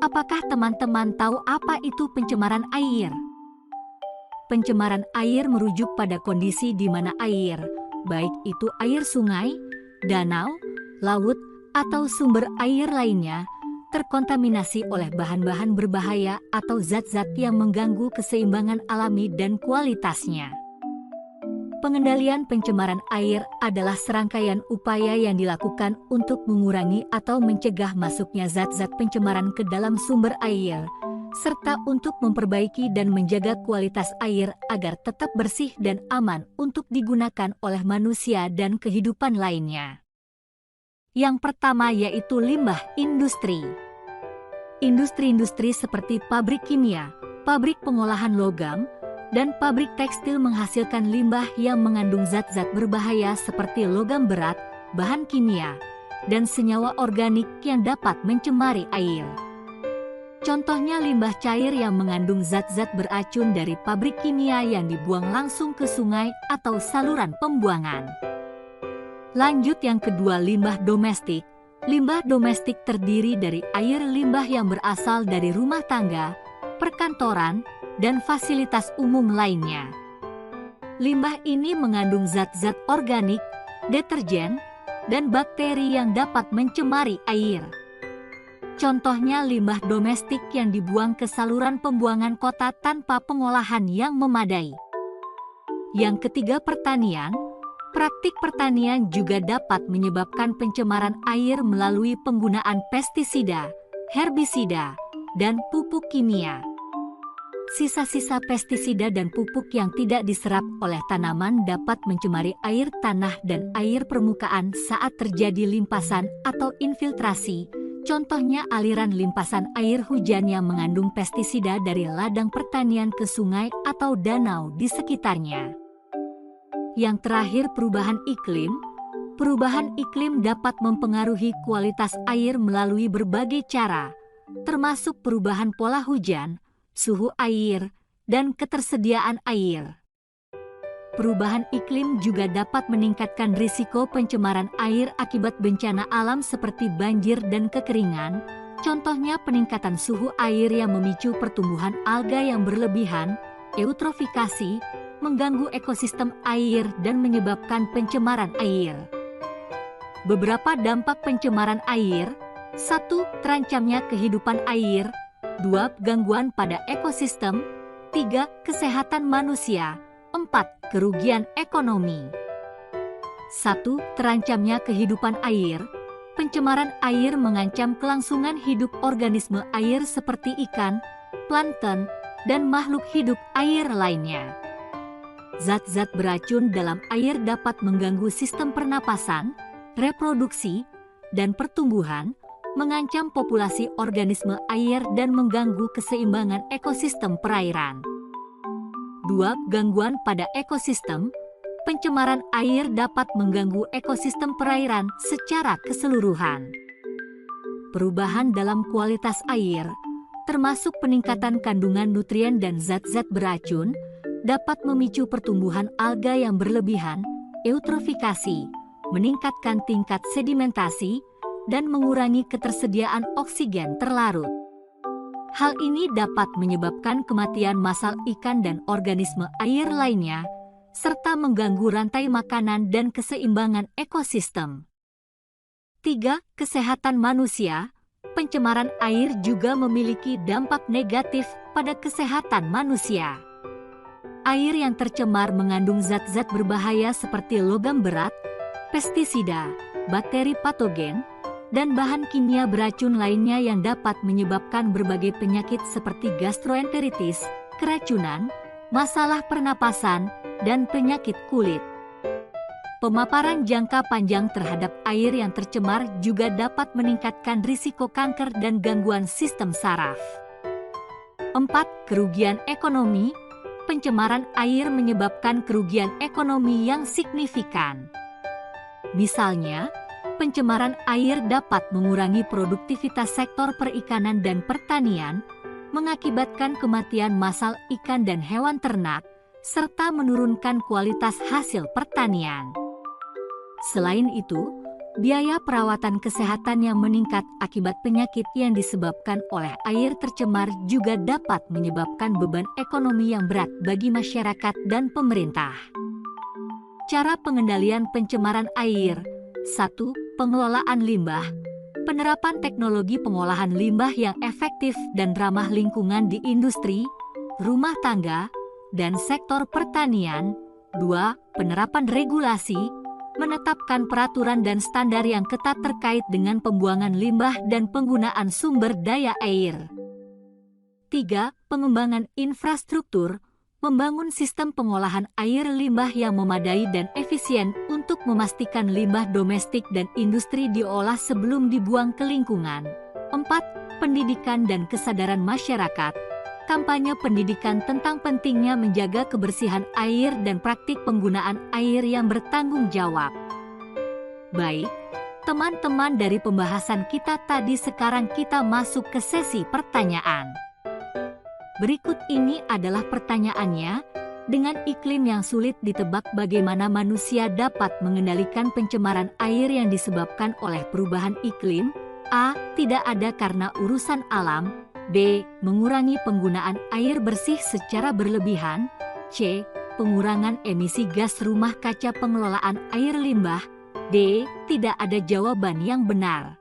Apakah teman-teman tahu apa itu pencemaran air? Pencemaran air merujuk pada kondisi di mana air, baik itu air sungai, danau, laut, atau sumber air lainnya, terkontaminasi oleh bahan-bahan berbahaya atau zat-zat yang mengganggu keseimbangan alami dan kualitasnya. Pengendalian pencemaran air adalah serangkaian upaya yang dilakukan untuk mengurangi atau mencegah masuknya zat-zat pencemaran ke dalam sumber air, serta untuk memperbaiki dan menjaga kualitas air agar tetap bersih dan aman untuk digunakan oleh manusia dan kehidupan lainnya. Yang pertama yaitu limbah industri. Industri-industri seperti pabrik kimia, pabrik pengolahan logam, dan pabrik tekstil menghasilkan limbah yang mengandung zat-zat berbahaya seperti logam berat, bahan kimia, dan senyawa organik yang dapat mencemari air. Contohnya limbah cair yang mengandung zat-zat beracun dari pabrik kimia yang dibuang langsung ke sungai atau saluran pembuangan. Lanjut yang kedua, limbah domestik. Limbah domestik terdiri dari air limbah yang berasal dari rumah tangga, perkantoran, dan fasilitas umum lainnya. Limbah ini mengandung zat-zat organik, deterjen, dan bakteri yang dapat mencemari air. Contohnya limbah domestik yang dibuang ke saluran pembuangan kota tanpa pengolahan yang memadai. Yang ketiga, pertanian. Praktik pertanian juga dapat menyebabkan pencemaran air melalui penggunaan pestisida, herbisida, dan pupuk kimia. Sisa-sisa pestisida dan pupuk yang tidak diserap oleh tanaman dapat mencemari air tanah dan air permukaan saat terjadi limpasan atau infiltrasi. Contohnya aliran limpasan air hujan yang mengandung pestisida dari ladang pertanian ke sungai atau danau di sekitarnya. Yang terakhir, perubahan iklim. Perubahan iklim dapat mempengaruhi kualitas air melalui berbagai cara, termasuk perubahan pola hujan, suhu air, dan ketersediaan air. Perubahan iklim juga dapat meningkatkan risiko pencemaran air akibat bencana alam seperti banjir dan kekeringan. Contohnya peningkatan suhu air yang memicu pertumbuhan alga yang berlebihan, eutrofikasi, mengganggu ekosistem air dan menyebabkan pencemaran air. Beberapa dampak pencemaran air: 1. Terancamnya kehidupan air. 2. Gangguan pada ekosistem. 3. Kesehatan manusia. 4. Kerugian ekonomi. 1. Terancamnya kehidupan air. Pencemaran air mengancam kelangsungan hidup organisme air seperti ikan, plankton, dan makhluk hidup air lainnya. Zat-zat beracun dalam air dapat mengganggu sistem pernapasan, reproduksi, dan pertumbuhan, mengancam populasi organisme air dan mengganggu keseimbangan ekosistem perairan. 2. Gangguan pada ekosistem. Pencemaran air dapat mengganggu ekosistem perairan secara keseluruhan. Perubahan dalam kualitas air, termasuk peningkatan kandungan nutrien dan zat-zat beracun, dapat memicu pertumbuhan alga yang berlebihan, eutrofikasi, meningkatkan tingkat sedimentasi, dan mengurangi ketersediaan oksigen terlarut. Hal ini dapat menyebabkan kematian massal ikan dan organisme air lainnya, serta mengganggu rantai makanan dan keseimbangan ekosistem. 3. Kesehatan manusia. Pencemaran air juga memiliki dampak negatif pada kesehatan manusia. Air yang tercemar mengandung zat-zat berbahaya seperti logam berat, pestisida, bakteri patogen, dan bahan kimia beracun lainnya yang dapat menyebabkan berbagai penyakit seperti gastroenteritis, keracunan, masalah pernapasan, dan penyakit kulit. Pemaparan jangka panjang terhadap air yang tercemar juga dapat meningkatkan risiko kanker dan gangguan sistem saraf. 4. Kerugian ekonomi. Pencemaran air menyebabkan kerugian ekonomi yang signifikan. Misalnya, pencemaran air dapat mengurangi produktivitas sektor perikanan dan pertanian, mengakibatkan kematian massal ikan dan hewan ternak, serta menurunkan kualitas hasil pertanian. Selain itu, Biaya perawatan kesehatan yang meningkat akibat penyakit yang disebabkan oleh air tercemar juga dapat menyebabkan beban ekonomi yang berat bagi masyarakat dan pemerintah. Cara pengendalian pencemaran air. 1. Pengelolaan limbah. Penerapan teknologi pengolahan limbah yang efektif dan ramah lingkungan di industri, rumah tangga, dan sektor pertanian. 2. Penerapan regulasi. Menetapkan peraturan dan standar yang ketat terkait dengan pembuangan limbah dan penggunaan sumber daya air. 3. Pengembangan infrastruktur. Membangun sistem pengolahan air limbah yang memadai dan efisien untuk memastikan limbah domestik dan industri diolah sebelum dibuang ke lingkungan. 4. Pendidikan dan kesadaran masyarakat. Kampanye pendidikan tentang pentingnya menjaga kebersihan air dan praktik penggunaan air yang bertanggung jawab. Baik, teman-teman, dari pembahasan kita tadi sekarang kita masuk ke sesi pertanyaan. Berikut ini adalah pertanyaannya. Dengan iklim yang sulit ditebak, bagaimana manusia dapat mengendalikan pencemaran air yang disebabkan oleh perubahan iklim? A. Tidak ada karena urusan alam. B. Mengurangi penggunaan air bersih secara berlebihan. C. Pengurangan emisi gas rumah kaca, pengelolaan air limbah. D. Tidak ada jawaban yang benar.